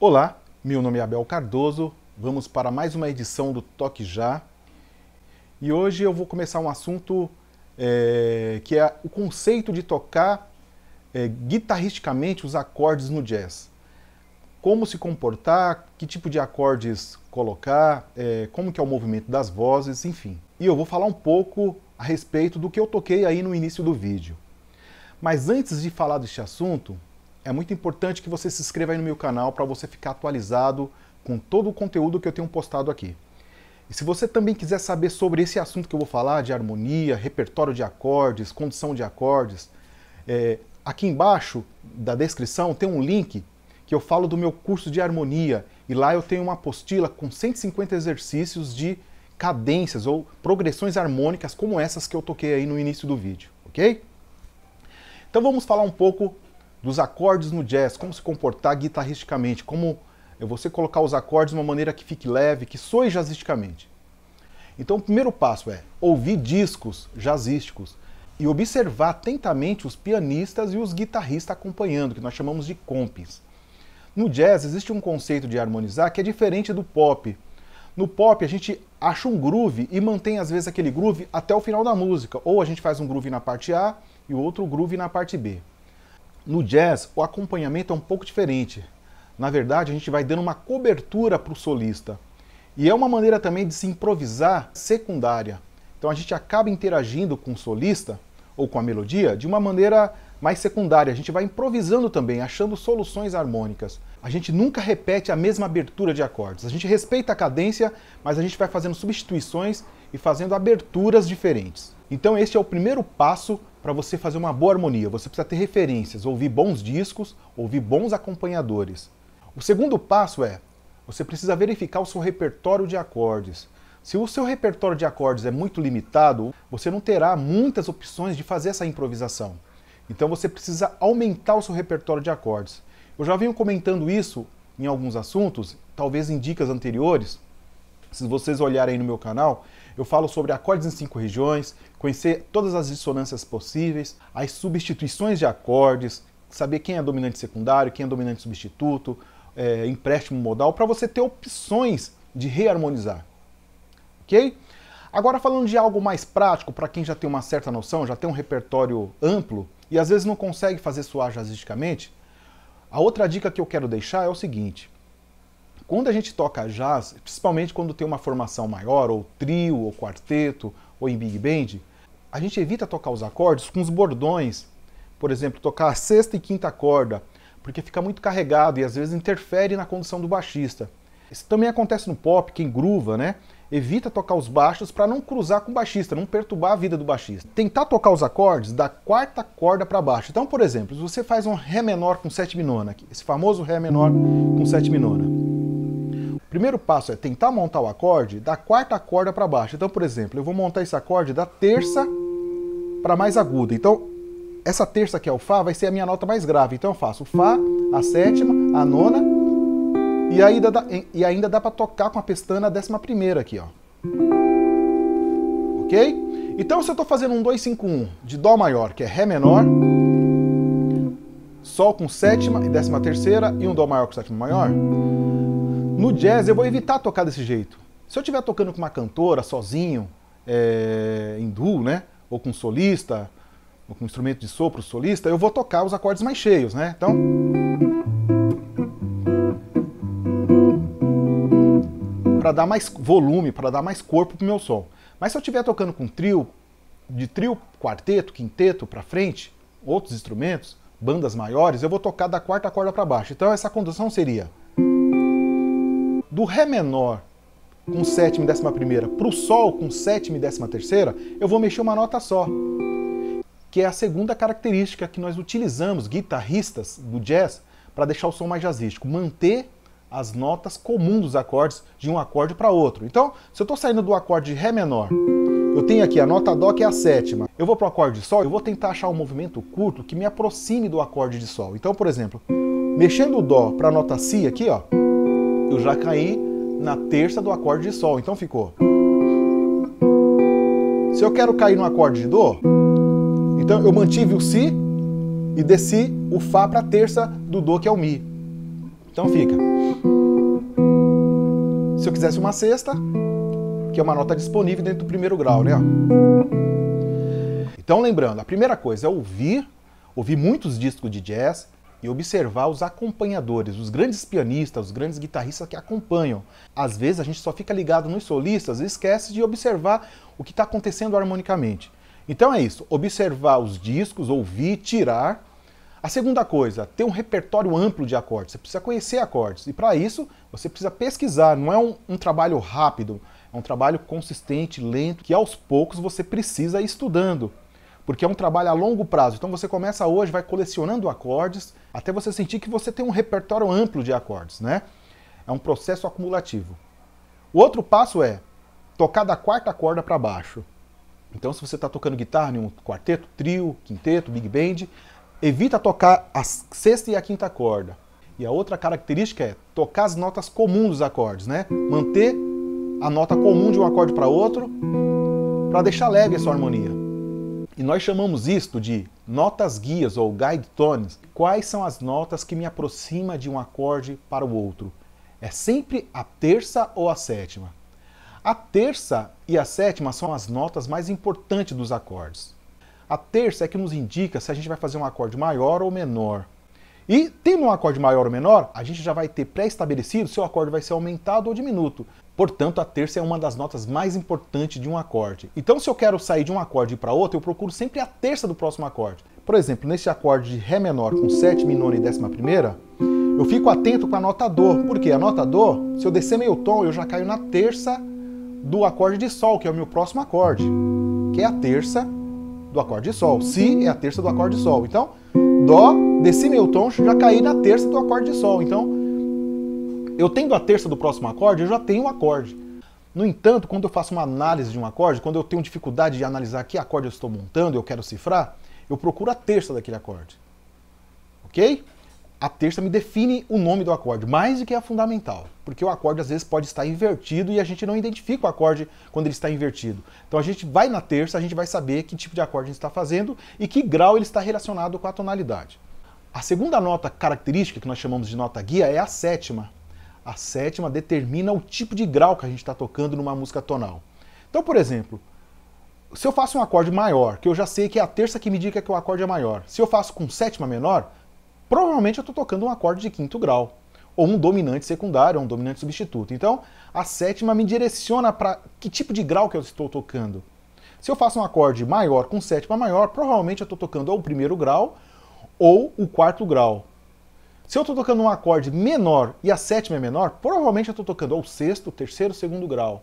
Olá, meu nome é Abel Cardoso, vamos para mais uma edição do Toque Já. E hoje eu vou começar um assunto que é o conceito de tocar guitarristicamente os acordes no jazz. Como se comportar, que tipo de acordes colocar, como que é o movimento das vozes, enfim. E eu vou falar um pouco a respeito do que eu toquei aí no início do vídeo. Mas antes de falar deste assunto, é muito importante que você se inscreva aí no meu canal para você ficar atualizado com todo o conteúdo que eu tenho postado aqui. E se você também quiser saber sobre esse assunto que eu vou falar, de harmonia, repertório de acordes, condução de acordes, aqui embaixo da descrição tem um link que eu falo do meu curso de harmonia, e lá eu tenho uma apostila com 150 exercícios de cadências ou progressões harmônicas como essas que eu toquei aí no início do vídeo, ok? Então vamos falar um pouco dos acordes no jazz, como se comportar guitarristicamente, como você colocar os acordes de uma maneira que fique leve, que soe jazzisticamente. Então o primeiro passo é ouvir discos jazzísticos e observar atentamente os pianistas e os guitarristas acompanhando, que nós chamamos de compis. No jazz existe um conceito de harmonizar que é diferente do pop. No pop a gente acha um groove e mantém às vezes aquele groove até o final da música, ou a gente faz um groove na parte A e outro groove na parte B. No jazz, o acompanhamento é um pouco diferente. Na verdade, a gente vai dando uma cobertura para o solista. E é uma maneira também de se improvisar secundária. Então a gente acaba interagindo com o solista, ou com a melodia, de uma maneira mais secundária. A gente vai improvisando também, achando soluções harmônicas. A gente nunca repete a mesma abertura de acordes. A gente respeita a cadência, mas a gente vai fazendo substituições e fazendo aberturas diferentes. Então este é o primeiro passo para você fazer uma boa harmonia. Você precisa ter referências, ouvir bons discos, ouvir bons acompanhadores. O segundo passo é, você precisa verificar o seu repertório de acordes. Se o seu repertório de acordes é muito limitado, você não terá muitas opções de fazer essa improvisação. Então você precisa aumentar o seu repertório de acordes. Eu já venho comentando isso em alguns assuntos, talvez em dicas anteriores. Se vocês olharem aí no meu canal, eu falo sobre acordes em 5 regiões, conhecer todas as dissonâncias possíveis, as substituições de acordes, saber quem é dominante secundário, quem é dominante substituto, empréstimo modal, para você ter opções de reharmonizar. Ok? Agora falando de algo mais prático, para quem já tem uma certa noção, já tem um repertório amplo e às vezes não consegue fazer soar jazzisticamente, a outra dica que eu quero deixar é o seguinte. Quando a gente toca jazz, principalmente quando tem uma formação maior, ou trio, ou quarteto, ou em big band, a gente evita tocar os acordes com os bordões. Por exemplo, tocar a sexta e quinta corda, porque fica muito carregado e às vezes interfere na condução do baixista. Isso também acontece no pop, quem groova, né? Evita tocar os baixos para não cruzar com o baixista, não perturbar a vida do baixista. Tentar tocar os acordes da quarta corda para baixo. Então, por exemplo, se você faz um Ré menor com sétima nona, esse famoso Ré menor com sétima nona, o primeiro passo é tentar montar o acorde da quarta corda para baixo. Então, por exemplo, eu vou montar esse acorde da terça para mais aguda. Então, essa terça que é o Fá vai ser a minha nota mais grave. Então eu faço o Fá, a sétima, a nona, e ainda dá para tocar com a pestana a 11ª aqui, ó. Ok? Então se eu estou fazendo um 2-5-1 de Dó maior, que é Ré menor, Sol com sétima e 13ª, e um Dó maior com sétima maior, no jazz eu vou evitar tocar desse jeito. Se eu estiver tocando com uma cantora, sozinho, em duo, né? Ou com solista, ou com instrumento de sopro solista, eu vou tocar os acordes mais cheios, né? Então, para dar mais volume, para dar mais corpo pro meu som. Mas se eu estiver tocando com trio, de trio, quarteto, quinteto para frente, outros instrumentos, bandas maiores, eu vou tocar da quarta corda para baixo. Então essa condução seria do Ré menor com sétima e 11ª para o Sol com sétima e 13ª, eu vou mexer uma nota só, que é a segunda característica que nós utilizamos, guitarristas do jazz, para deixar o som mais jazzístico, manter as notas comuns dos acordes de um acorde para outro. Então, se eu estou saindo do acorde de Ré menor, eu tenho aqui a nota Dó, que é a sétima. Eu vou para o acorde de Sol, eu vou tentar achar um movimento curto que me aproxime do acorde de Sol. Então, por exemplo, mexendo o Dó para a nota Si aqui, ó, eu já caí na terça do acorde de Sol. Então ficou. Se eu quero cair no acorde de Dó, então eu mantive o Si e desci o Fá para a terça do Dó, que é o Mi. Então fica. Se eu quisesse uma sexta, que é uma nota disponível dentro do primeiro grau, né? Então lembrando, a primeira coisa é ouvir muitos discos de jazz e observar os acompanhadores, os grandes pianistas, os grandes guitarristas que acompanham. Às vezes a gente só fica ligado nos solistas e esquece de observar o que está acontecendo harmonicamente. Então é isso, observar os discos, ouvir, tirar. A segunda coisa, ter um repertório amplo de acordes. Você precisa conhecer acordes. E para isso, você precisa pesquisar. Não é um trabalho rápido, é um trabalho consistente, lento, que aos poucos você precisa ir estudando. Porque é um trabalho a longo prazo. Então você começa hoje, vai colecionando acordes, até você sentir que você tem um repertório amplo de acordes, né? É um processo acumulativo. O outro passo é tocar da quarta corda para baixo. Então se você está tocando guitarra em um quarteto, trio, quinteto, big band, evita tocar a sexta e a quinta corda. E a outra característica é tocar as notas comuns dos acordes, né? Manter a nota comum de um acorde para outro, para deixar leve a sua harmonia. E nós chamamos isto de notas guias ou guide tones. Quais são as notas que me aproximam de um acorde para o outro? É sempre a terça ou a sétima. A terça e a sétima são as notas mais importantes dos acordes. A terça é que nos indica se a gente vai fazer um acorde maior ou menor. E tendo um acorde maior ou menor, a gente já vai ter pré-estabelecido se o acorde vai ser aumentado ou diminuto. Portanto, a terça é uma das notas mais importantes de um acorde. Então, se eu quero sair de um acorde para outro, eu procuro sempre a terça do próximo acorde. Por exemplo, nesse acorde de Ré menor com sétima, nona e décima primeira, eu fico atento com a nota Dó. Por quê? A nota Dó, se eu descer meio tom, eu já caio na terça do acorde de Sol, que é o meu próximo acorde, que é a terça do acorde de Sol. Si é a terça do acorde de Sol. Então, Dó, desci meio tom, já caí na terça do acorde de Sol. Então, eu tendo a terça do próximo acorde, eu já tenho um acorde. No entanto, quando eu faço uma análise de um acorde, quando eu tenho dificuldade de analisar que acorde eu estou montando, eu quero cifrar, eu procuro a terça daquele acorde. Ok? A terça me define o nome do acorde, mais do que a fundamental. Porque o acorde às vezes pode estar invertido e a gente não identifica o acorde quando ele está invertido. Então a gente vai na terça, a gente vai saber que tipo de acorde a gente está fazendo e que grau ele está relacionado com a tonalidade. A segunda nota característica, que nós chamamos de nota guia, é a sétima. A sétima determina o tipo de grau que a gente está tocando numa música tonal. Então, por exemplo, se eu faço um acorde maior, que eu já sei que é a terça que me indica que o acorde é maior, se eu faço com sétima menor, provavelmente eu estou tocando um acorde de quinto grau, ou um dominante secundário, ou um dominante substituto. Então, a sétima me direciona para que tipo de grau que eu estou tocando. Se eu faço um acorde maior com sétima maior, provavelmente eu estou tocando ou o primeiro grau, ou o quarto grau. Se eu estou tocando um acorde menor e a sétima é menor, provavelmente eu estou tocando ou o sexto, terceiro, segundo grau.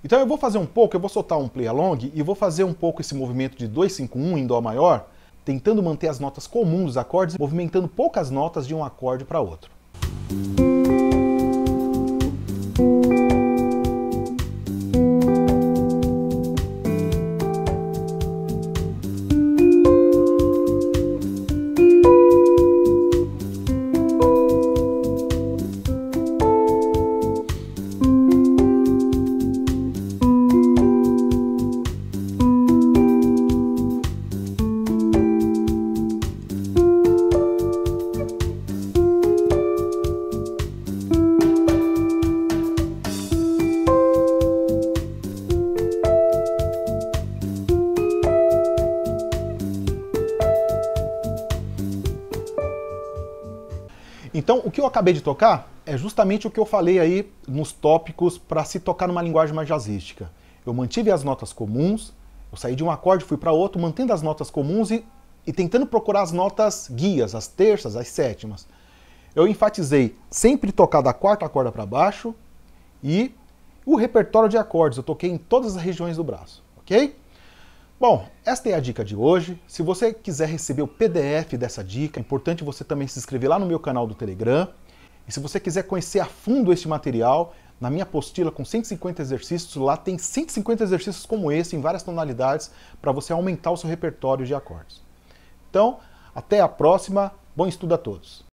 Então eu vou fazer um pouco, eu vou soltar um play along e vou fazer um pouco esse movimento de 2-5-1 em Dó maior, tentando manter as notas comuns dos acordes, movimentando poucas notas de um acorde para outro. Então, o que eu acabei de tocar é justamente o que eu falei aí nos tópicos para se tocar numa linguagem mais jazzística. Eu mantive as notas comuns, eu saí de um acorde, fui para outro, mantendo as notas comuns e tentando procurar as notas guias, as terças, as sétimas. Eu enfatizei sempre tocar da quarta corda para baixo e o repertório de acordes, eu toquei em todas as regiões do braço, ok? Bom, esta é a dica de hoje. Se você quiser receber o PDF dessa dica, é importante você também se inscrever lá no meu canal do Telegram. E se você quiser conhecer a fundo este material, na minha apostila com 150 exercícios, lá tem 150 exercícios como esse, em várias tonalidades, para você aumentar o seu repertório de acordes. Então, até a próxima, bom estudo a todos!